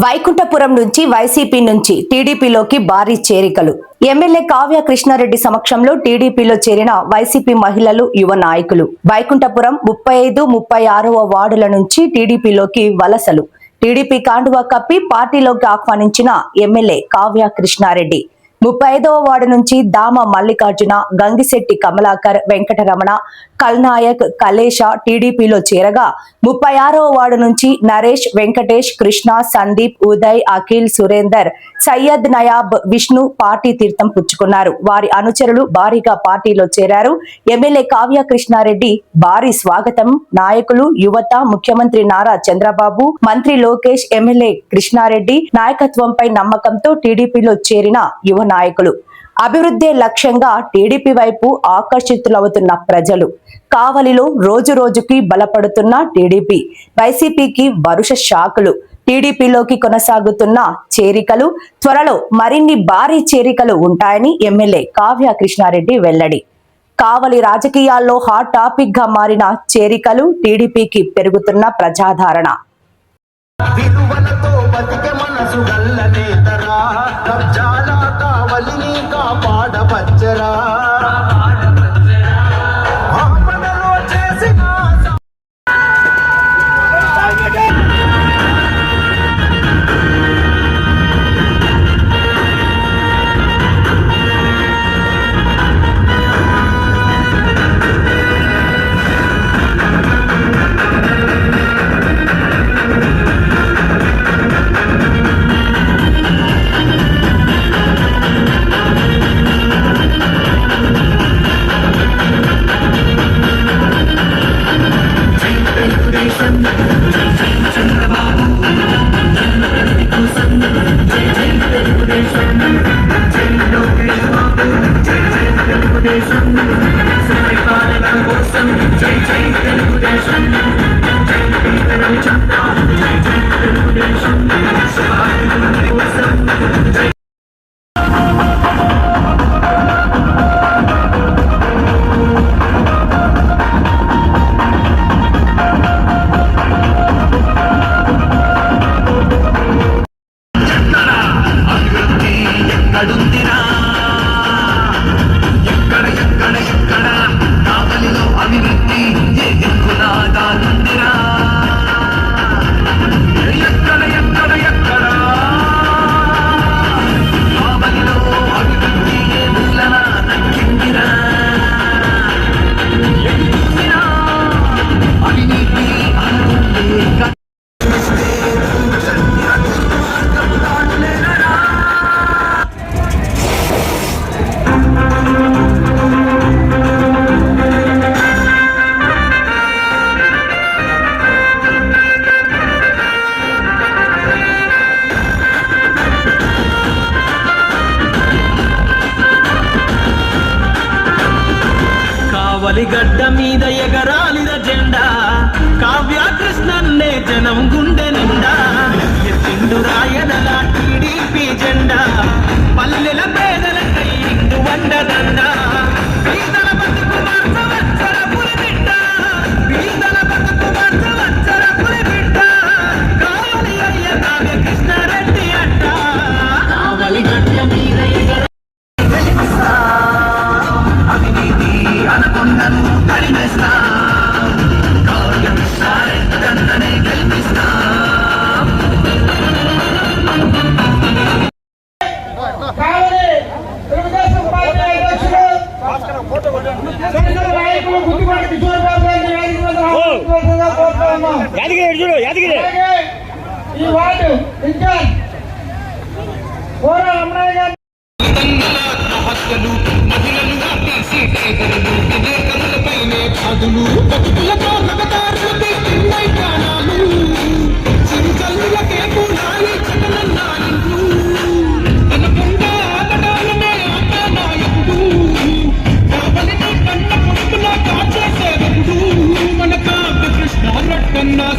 వైకుంఠపురం నుంచి వైసీపీ నుంచి టీడీపీలోకి భారీ చేరికలు. ఎమ్మెల్యే కావ్య కృష్ణారెడ్డి సమక్షంలో టీడీపీలో చేరిన వైసీపీ మహిళలు, యువ నాయకులు. వైకుంఠపురం 35, 36వ వార్డుల నుంచి టీడీపీలోకి వలసలు. టీడీపీ కాండువా కప్పి పార్టీలోకి ఆహ్వానించిన ఎమ్మెల్యే కావ్య కృష్ణారెడ్డి. 35వ వార్డు నుంచి దామ మల్లికార్జున, గంగిశెట్టి కమలాకర్, వెంకటరమణ, కల్నాయక్, కలేష టీడీపీలో చేరగా 36వ వార్డు నుంచి నరేష్, వెంకటేష్, కృష్ణ, సందీప్, ఉదయ్, అఖిల్, సురేందర్, సయ్యద్, నయాబ్, విష్ణు పార్టీ తీర్థం పుచ్చుకున్నారు. వారి అనుచరులు భారీగా పార్టీలో చేరారు. ఎమ్మెల్యే కావ్య కృష్ణారెడ్డి భారీ స్వాగతం. నాయకులు, యువత, ముఖ్యమంత్రి నారా చంద్రబాబు, మంత్రి లోకేష్, ఎమ్మెల్యే కృష్ణారెడ్డి నాయకత్వంపై నమ్మకంతో టీడీపీలో చేరిన యువ నాయకులు. అభివృద్ధి లక్ష్యంగా టీడీపీ వైపు ఆకర్షితులవుతున్న ప్రజలు. కావలిలో రోజు రోజుకి బలపడుతున్న టీడీపీ. వైసీపీకి వరుస షాకులు. టీడీపీలోకి కొనసాగుతున్న చేరికలు. త్వరలో మరిన్ని భారీ చేరికలు ఉంటాయని ఎమ్మెల్యే కావ్య కృష్ణారెడ్డి వెల్లడి. కావలి రాజకీయాల్లో హాట్ టాపిక్ గా మారిన చేరికలు. టీడీపీకి పెరుగుతున్న ప్రజాదరణ. గడ్డ మీద ఎగరాలిన జెండా కావ్య కృష్ణన్నే జనం గుండె నిండా ఎత్తిండు రాయనల టీడీపీ జెండా పల్లెల పేదలకై ఇందు వండదండ పేదల బతుకు మార్చవచ్చర పులిబిడ్డ పేదల బతుకు మార్చవచ్చర పులిబిడ్డ కావలి అయ్య కావ్య కృష్ణారెడ్డి అడ్డ కావలి గడ్డ మీద ఈ వార్డు ఇన్ఛార్జ్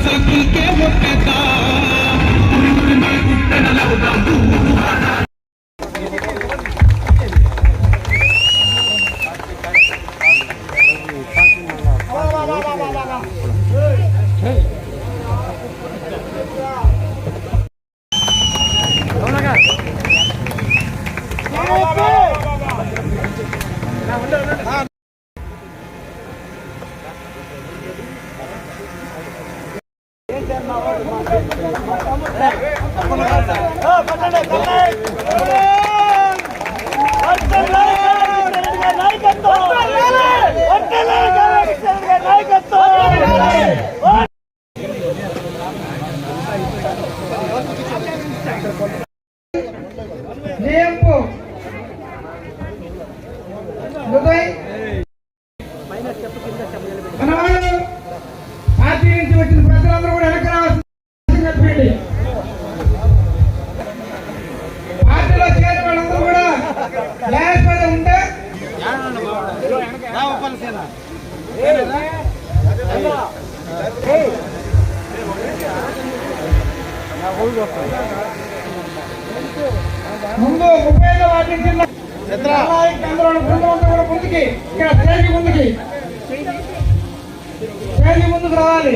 సైకిల్ కే ఒట్టేదా నేంపు ఉదయ్ మన వాళ్ళు పార్టీ నుంచి వచ్చిన ప్రజలందరూ కూడా వెనక రావాల్సింది చెప్పండి. పార్టీలో చేరిన వాళ్ళందరూ కూడా గ్యాస్ మీద ఉంటే ముందు 35 వాటి కింద కూడా ముందుకి ఇక్కడ స్టేజ్ ముందుకు రావాలి.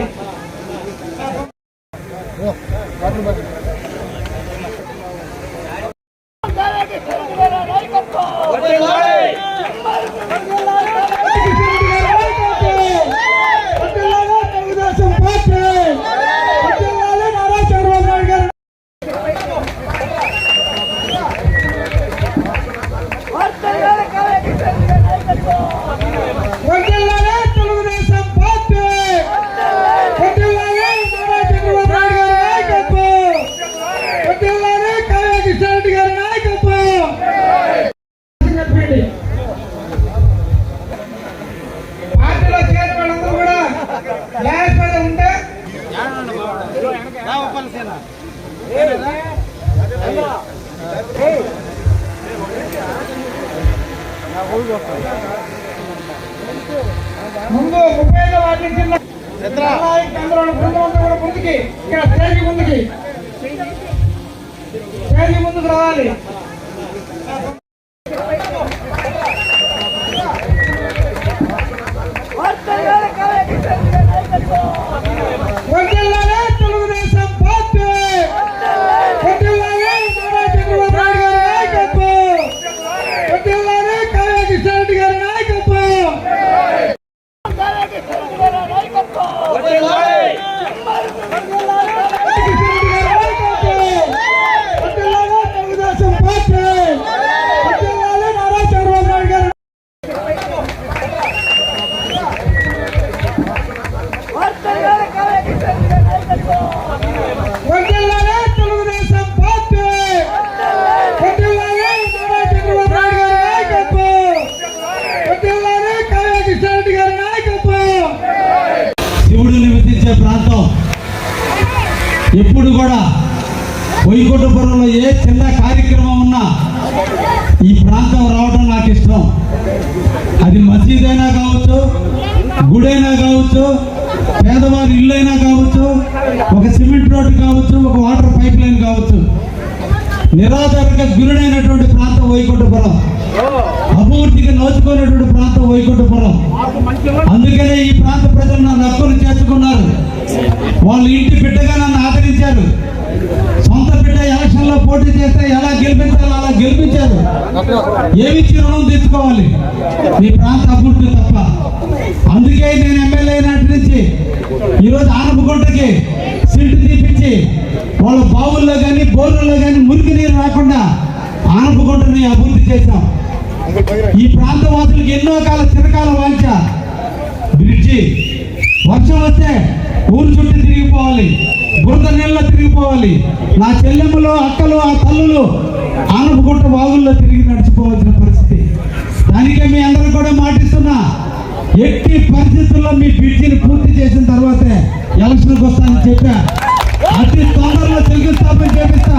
పార్టీలో చేరిన వాళ్ళందరూ కూడా గ్యాస్ మీద ఉంటే ముందు 35 వాటి కింద కూడా ముందుకి ఇక్కడ స్టేజ్ ముందుకు రావాలి. శివుడిని విధించే ప్రాంతం. ఎప్పుడు కూడా వైకుంఠపురంలో ఏ చిన్న కార్యక్రమం ఉన్నా ఈ ప్రాంతం రావడం నాకు ఇష్టం. అది మసీద్ అయినా కావచ్చు, గుడైనా కావచ్చు, పేదవారి ఇల్లు అయినా కావచ్చు, ఒక సిమెంట్ రోడ్డు కావచ్చు, ఒక వాటర్ పైప్ లైన్ కావచ్చు. నిరాధారంగా గురుడైనటువంటి ప్రాంతం వైకుంఠపురం, అభివృద్ధికి నోచుకునేటువంటి ప్రాంతం వైకుంఠపురం. అందుకనే ఈ ప్రాంత ప్రజలు నన్ను హక్కును చేర్చుకున్నారు. వాళ్ళు ఇంటి బిడ్డగా నన్ను ఆదరించారు. సొంత బిడ్డ ఎలక్షన్ లో పోటీ చేస్తే ఎలా గెలిపించాలో అలా గెలిపించారు. ఏమిచ్చి రుణం తీసుకోవాలి ఈ ప్రాంత అభివృద్ధి తప్ప. అందుకే నేను ఎమ్మెల్యే అయినట్టు నుంచి ఈరోజు ఆనపగుంటకి సిల్ట్ తీపించి వాళ్ళ బావుల్లో కానీ బోర్లలో కానీ మురికి నీరు రాకుండా ఆనపగుంటని అభివృద్ధి చేశాం. ఈ ప్రాంత వాసులకు ఎన్నో చిరకాల వాంఛ బ్రిడ్జి. వర్షం వస్తే ఊరు చుట్టూ తిరిగిపోవాలి, బురద నీళ్ళలో తిరిగిపోవాలి. నా చెల్లెమ్మలు, అక్కలు, ఆ తల్లులు ఆనపగుంట వాగుల్లో తిరిగి నడిచిపోవాల్సిన పరిస్థితి. దానికే మీ అందరూ కూడా మాటిస్తున్నా, ఎట్టి పరిస్థితుల్లో మీ బ్రిడ్జిని పూర్తి చేసిన తర్వాతే ఎలక్షన్కి వస్తానని చెప్పా. అతి తొందరలో శంకుస్థాపన చేపిస్తా.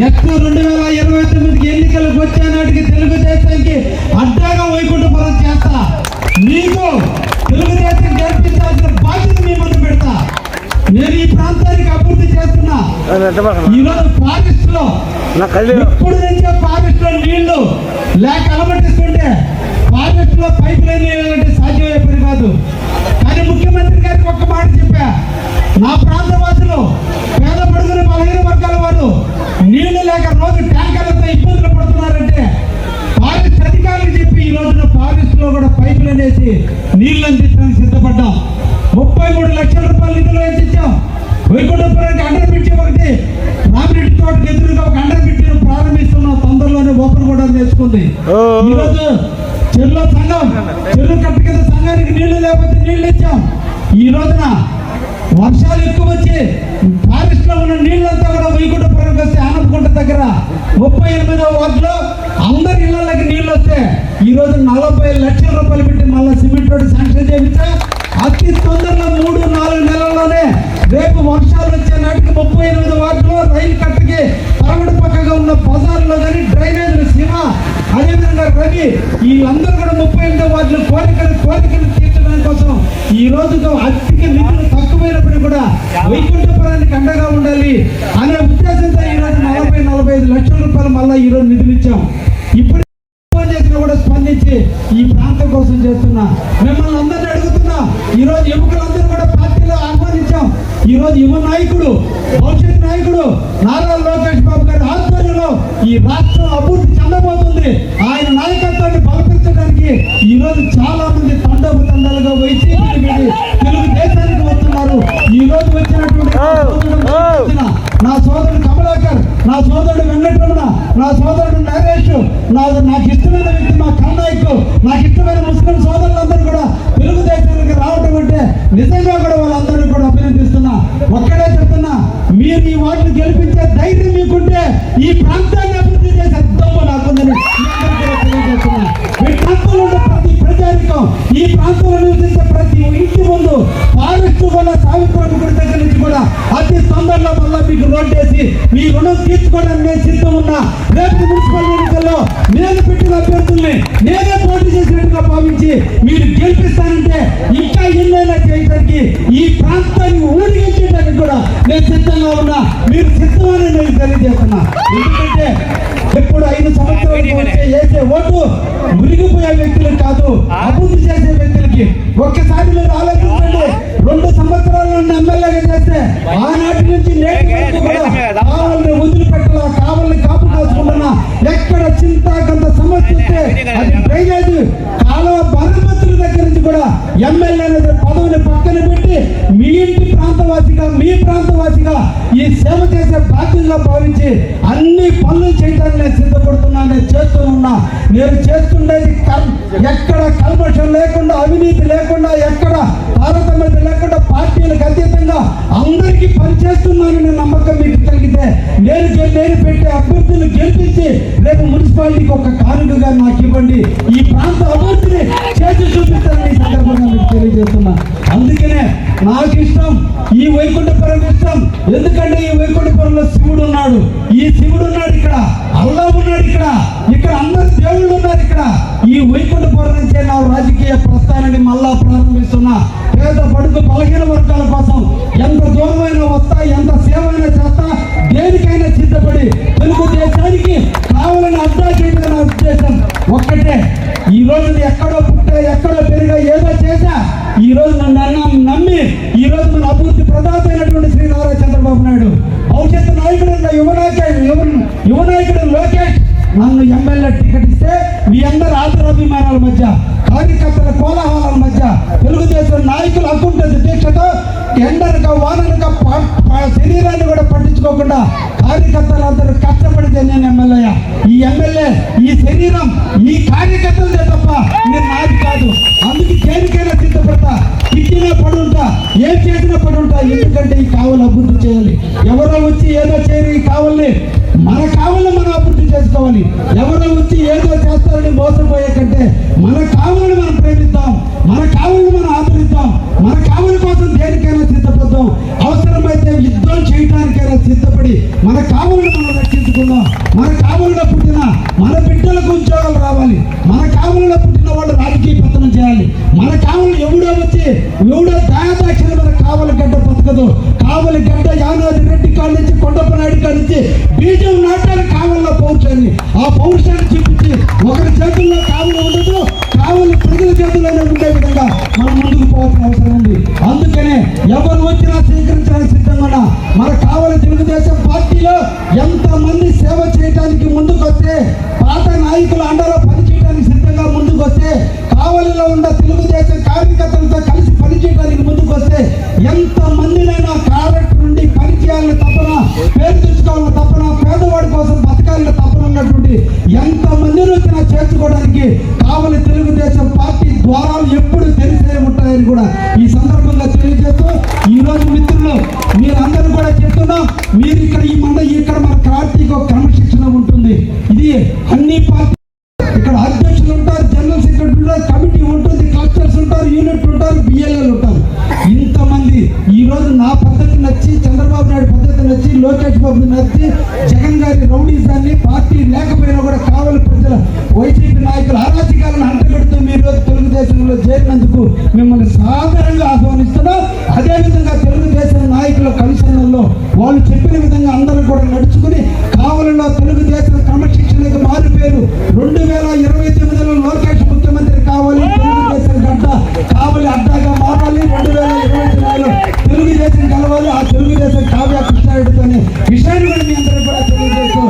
ఎక్కడ 2029 ఎన్నికలకు వచ్చే నాటికి తెలుగుదేశానికి అడ్డాగా వైకుంఠపురం చేస్తా. మీకు తెలుగుదేశం గెలిపించాల్సిన బాధ్యత మీ ముందు పెడతా. నేను ఈ ప్రాంతానికి అభివృద్ధి చేస్తున్నా. ఈరోజు ఫారెస్ట్ లో ఇప్పుడు నుంచే ఫారెస్ట్ లో నీళ్లు లేక అలమటిస్తుంటే ఫారెస్ట్ లో పైప్ లైన్ వేయాలంటే సాధ్యమయ్యే పని కాదు. కానీ ముఖ్యమంత్రి గారికి ఒక్క మాట చెప్పా, నా ప్రాంత వాసులు పేద పడుగుల బలహీన వర్గాల వారు నీళ్లు లేక రోజు ట్యాంకర్లతో ఇబ్బందులు పడుతున్నారంటే ఫారెస్ట్ అధికారులకు చెప్పి ఈ రోజున ఫారెస్ట్ వేసి నీళ్ళు అందించడానికి సిద్ధపడ్డాం. 33 లక్షల రూపాయలు నిధులు వేయించాం. వైకుంఠపురానికి అండర్ బ్రిడ్జి ఒకటి రామిరెడ్డి తోటకి ఎదురుగా ఒక అండర్ బ్రిడ్జిని ప్రారంభిస్తున్నాం. తొందరలోనే ఓపెన్ కూడా నేర్చుకుంది. ఈరోజు చెరువులో సంఘం, చెరువు కట్ట కింద సంఘానికి నీళ్లు లేకపోతే నీళ్లు ఇచ్చాం. ఈ రోజున వర్షాలు ఎక్కువ వచ్చి ఫారెస్ట్ లో ఉన్న నీళ్ళంతా కూడా వైకుంఠపురం వస్తే ఆనందకుంట దగ్గర 38వ వార్డులో అందరి ఇళ్లకి నీళ్ళు వస్తే ఈ రోజు 40 లక్షల రూపాయలు పెట్టి మళ్ళీ సిమెంట్ రోడ్డు శాంక్షన్ చేయించా. అతి తొందరలో 3-4 నెలల్లోనే రేపు వర్షాలు వచ్చే నాటికి 38వ వార్డులో రైలు కట్టకి పరగడు పక్కగా ఉన్న బజార్లో కానీ డ్రైనేజీలు శివ అదేవిధంగా రవి వీళ్ళందరూ కూడా 38వ వార్డులో కోరికలు తీర్చడానికి కోసం ఈ రోజుతో అధిక నిధులు తక్కువైనప్పుడు కూడా వైకుంఠపురానికి అండగా ఉండాలి అనే ఉద్దేశంతో ఈ రోజు 40-45 లక్షల రూపాయలు మళ్ళీ ఈ రోజు నిధులు ఇచ్చాం. ఇప్పుడు చేసినా కూడా స్పందించి ఈ ప్రాంతం కోసం చేస్తున్నా. మిమ్మల్ని అందరినీ అడుగుతున్నా, ఈ రోజు యువకులందరూ కూడా పార్టీలో ఆహ్వానించాం. ఈ రోజు యువ నాయకుడు, భవిష్యత్ నాయకుడు నారా లోకేష్ బాబు గారి ఆధ్వర్యంలో ఈ రాష్ట్రం అభివృద్ధి చెందబోతుంది. ఆయన నాయకత్వాన్ని బలపరచడానికి ఈ రోజు చాలా మంది తండాలుగా వైసీపీ తెలుగు దేశానికి వస్తున్నారు. ఈ రోజు వచ్చినటువంటి నా సోదరుడు కమలాకర్, నా సోదరుడు వెంకటరమణ, నా సోదరుడు నరేష్, నాకు ఇష్టమైన వ్యక్తి మా కన్నాయక్, నాకు ఇష్టమైన ముస్లిం సోదరులందరూ కూడా తెలుగుదేశానికి రావటం అంటే నిజంగా కూడా వాళ్ళందరూ కూడా అభినందిస్తున్నా. ఒక్కడే చెప్తున్నా, మీరు ఈ వాటిని గెలిపించే ధైర్యం మీకుంటే ఈ ప్రాంతాన్ని అభివృద్ధి చేసే దమ్ము నాకుందని తెలియజేస్తున్నా. ఈ ప్రాంతంలో ఉండే ప్రతి ప్రజానికం, ఈ ప్రాంతంలో నివసించే ప్రతి ఇంటి ముందు ఫారెస్ట్ కూడా సావిత్రమ్మ గుడి దగ్గర నుంచి కూడా అతి తొందరలో మళ్ళీ మీకు రోడ్డు వేసి మీ రుణం తీర్చుకోవడానికి నేను సిద్ధం ఉన్నా. రేపు మున్సిపల్ ఎన్నికల్లో నేను పెట్టిన అభ్యర్థుల్ని నేనే పోటీ చేసినట్టుగా భావించి మీరు గెలిపిస్తానంటే ఇంకా ఎన్నైనా చేయడానికి ఈ ప్రాంతాన్ని ఊరిగించడానికి కూడా నేను సిద్ధంగా ఉన్నా. మీరు సిద్ధమని నేను తెలియజేస్తున్నా. ఎందుకంటే ఎప్పుడు 5 సంవత్సరాలకు వచ్చే వేసే ఓటు మురిగిపోయే వ్యక్తులకు కాదు, అభివృద్ధి చేసే వ్యక్తులకి. ఒక్కసారి మీరు ఆలోచించండి, 2 సంవత్సరాల నుండి ఎమ్మెల్యేగా చేస్తే ఆనాటి నుంచి నేటి వరకు కూడా కావాలని వదిలిపెట్టాల, కావాలని కాపు కాసుకుంటున్నా. ఎక్కడ చింతాకంత సమస్య వస్తే అది డ్రైనేజ్ కాలువ మరమ్మతుల దగ్గర నుంచి కూడా ఎమ్మెల్యే అనేది పదవిని పక్కన పెట్టి మీ ఇంటి ప్రాంతవాసిగా, మీ ప్రాంతవాసిగా ఈ సేవ చేసే బాధ్యతగా భావించి అన్ని పనులు చేయడానికి నేను సిద్ధపడుతున్నా. నేను చేస్తూ ఉన్నా. నేను చేస్తుండేది ఎక్కడ కల్మషం లేకుండా, అవినీతి లేకుండా, ఎక్కడ తారతమ్యత లేకుండా, పార్టీలకు అతీతంగా అందరికీ పనిచేస్తున్నానని నమ్మకం మీకు కలిగితే నేను పెట్టే అభ్యర్థులు గెలిపించి రేపు మున్సిపాలిటీకి ఒక కానుకగా నాకు ఇవ్వండి. ఈ ప్రాంత అభివృద్ధిని చేసి చూపిస్తానని ఈ సందర్భంగా మీకు తెలియజేస్తున్నా. అందుకనే నాకు ఇష్టం ఈ వైకుంఠపురం ఇష్టం. ఎందుకంటే ఈ వైకుంఠపురంలో శివుడు ఉన్నాడు, ఈ శివుడు ఉన్నాడు, ఇక్కడ అల్లా ఉన్నాడు, ఇక్కడ అందరు దేవుళ్ళు ఉన్నారు. ఇక్కడ ఈ వైకుంఠపురం నుంచే నా రాజకీయ ప్రస్థానాన్ని మళ్ళా ప్రారంభిస్తున్నా. పేద బడుగు బలహీన వర్గాల కోసం ఎంత దూరమైనా వస్తా, ఎంత సేవైనా చేస్తా, దేనికైనా సిద్ధపడి తెలుగుదేశానికి కావాలని అడ్డా చేయడం నా ఉద్దేశం ఒక్కటే. ఈ రోజు ఎక్కడో పుట్టే, ఎక్కడో పెరిగా, ఏదో చేశా, ఈ రోజు నన్ను నమ్మి ఈ రోజు మన అభివృద్ధి ప్రదాత అయినటువంటి శ్రీ నారా చంద్రబాబు నాయుడు, భవిష్యత్తు నాయకుడు యువ నాయకుడు లోకేష్ నన్ను ఎమ్మెల్యే టికెట్ ఇస్తే మీ అందరి ఆదరాభిమానాల మధ్య, కార్యకర్తల కోలాహలాల మధ్య తెలుగుదేశం నాయకులు అకుంఠ దీక్షతో ఎండనక వాననక శరీరాన్ని కూడా పట్టించుకోకుండా కార్యకర్తలందరూ కష్టపడితే నేను ఎమ్మెల్యే. ఈ ఎమ్మెల్యే, ఈ శరీరం, ఈ కార్యకర్తలదే తప్ప నేను నాది కాదు. అందుకు దేనికైనా సిద్ధపడతా, తిట్టినా పడుంటా, ఏం చేసినా పడుంటా. ఎందుకంటే ఈ కావాలి అభివృద్ధి చేయాలి. ఎవరో వచ్చి ఏదో చేయరు, ఈ కావాలని మన కావాలని మనం అభివృద్ధి చేసుకోవాలి. ఎవరో వచ్చి ఏదో చేస్తారని మోసపోయే కంటే మన కావాలని మనం ప్రేమిద్దాం, మన కావాలని మనం ఆదరిద్దాం, మన కావలి కోసం దేనికైనా సిద్ధపడదాం. అవసరమైతే యుద్ధం చేయడానికైనా సిద్ధపడి మన కావాలని మనం రక్షించుకుందాం. మన కావలిలో పుట్టిన మన బిడ్డలకు ఉద్యోగాలు రావాలి. మన కావలిలో పుట్టిన వాళ్ళు రాజకీయ పతనం చేయాలి. మన కావలి ఎవడో దయాదాక్షిణ మన కావలి గడ్డ బతకదు. కావలి గడ్డ యానాది రెడ్డి కాడి నుంచి కొండపనాయుడు కాడి నుంచి బీజం నాటాలి కావలిలో పౌరుషాన్ని. ఆ పౌరుషాన్ని చూపించి ఒకరి చేతుల్లో కావలి ఉండదు, కావలి ప్రజల చేతుల్లోనే ఉండే విధంగా మనం ముందుకు పోవాల్సిన అవసరం ఉంది. అందుకనే ఎవరు వచ్చినా స్వీకరించడానికి సిద్ధంగా ఉన్నా. మన కావలి తెలుగుదేశం పార్టీలో ఎంతమంది సేవ చేయడానికి ముందుకు వస్తే, పాత నాయకుల అండలో పనిచేయడానికి సిద్ధంగా ముందుకు వస్తే, కావలిలో ఉన్న తెలుగు ద్వారాలు ఎప్పుడు తెరిసే ఉంటాయని కూడా ఈ సందర్భంగా తెలియజేస్తూ ఈ రోజు మిత్రులు మీరందరూ కూడా చెప్తున్నాం, మీరు ఇక్కడ మన పార్టీకి ఒక క్రమశిక్షణ ఉంటుంది. ఇది అన్ని పార్టీ ఇక్కడ అధ్యక్షులు ఉంటారు, జనరల్ సెక్రటరీ ఉంటారు, కమిటీ ఉంటుంది, క్లస్టర్స్ ఉంటారు, యూనిట్ ఉంటారు, బిఎల్ఎల్ ఉంటారు. ఇంతమంది ఈ రోజు నా పద్ధతి నచ్చి, చంద్రబాబు నాయుడు పద్ధతి నచ్చి, లోకేష్ బాబు నచ్చి, జగన్ గారి రౌడీజాన్ని పార్టీ లేకపోయినా కూడా కావలి ప్రజల వైసీపీ నాయకులు అరాచకాలను అంటగడుతూ మీరు తెలుగుదేశంలో చేరినందుకు మిమ్మల్ని సాధారణంగా ఆహ్వానిస్తున్నాం. అదేవిధంగా తెలుగుదేశం నాయకుల కమిషన్లలో వాళ్ళు చెప్పిన విధంగా అందరూ కూడా నడుచుకుని కావలిలో తెలుగుదేశం క్రమశిక్షణకు మారిపోయారు. 2029లో లోకేష్ ముఖ్యమంత్రి కావాలి, తెలుగుదేశం గడ్డ కావలి అడ్డాగా మారాలి. 2029లో తెలుగుదేశం కలవాలి, ఆ తెలుగుదేశం కావ్య కృష్ణారెడ్డితోనే విషయాన్ని కూడా మీ అందరూ కూడా తెలియజేస్తూ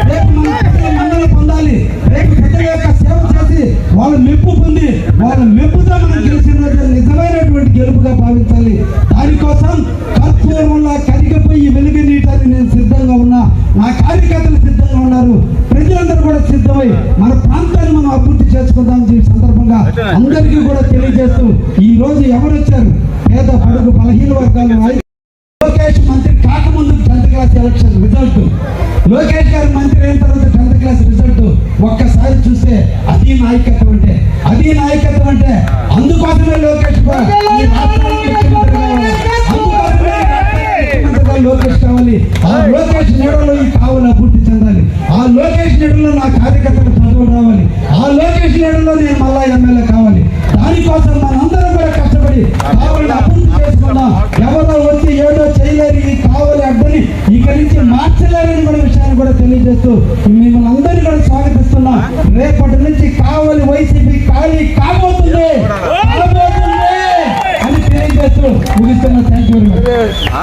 రేపు మన ప్రజల మన్నలు పొందాలి. రేపు ప్రజల యొక్క సేవ చేసి వాళ్ళ మెప్పు పొంది వాళ్ళ మెప్పుతో మనం గెలిచిన రోజు నిజమైనటువంటి గెలుపుగా భావించాలి. దానికోసం కర్పూరంలా కరిగిపోయి వెలుగు నీటాన్ని నేను సిద్ధంగా ఉన్నా, నా కార్యకర్తలు సిద్ధంగా ఉన్నారు, ప్రజలందరూ కూడా సిద్ధమై మన ప్రాంతాన్ని మనం అభివృద్ధి చేసుకుందాం. ఈ సందర్భంగా అందరికీ కూడా తెలియజేస్తూ ఈ రోజు ఎవరు వచ్చారు? పేద పడుగు బలహీన వర్గాలు. లోకేష్ మంత్రి కాకముందు 10th class election result, Lokesh గారు మంత్రి అయిన తర్వాత 10th క్లాస్ రిజల్ట్ ఒక్కసారి చూస్తే అది నాయకత్వం అంటే, అది నాయకత్వం అంటే అందుకోసమే లోకేష్ లోకేష్ కావాలి. ఆ లోకేష్ నీడలో ఈ కావలి అభివృద్ధి చెందాలి. ఆ లోకేష్ నీడలో నా కార్యకర్తలకు చదువులు రావాలి. ఆ లోకేష్ నీడలో నేను మళ్ళా ఎమ్మెల్యే కావాలి. దానికోసం మనందరం కూడా కష్టపడి కావలిని అభివృద్ధి చేసుకున్నాం. ఎవరో వచ్చి ఏదో చేయలేరు, ఈ కావలి అడ్డని ఇక్కడి నుంచి మార్చలేరని కూడా విషయాన్ని కూడా తెలియజేస్తూ మిమ్మల్ని అందరినీ కూడా స్వాగతిస్తున్నాం. రేపటి నుంచి కావలి వైసీపీ ఖాళీ కాబోతుంది అని తెలియజేస్తూ ముగిస్తున్నా. Thank you very much.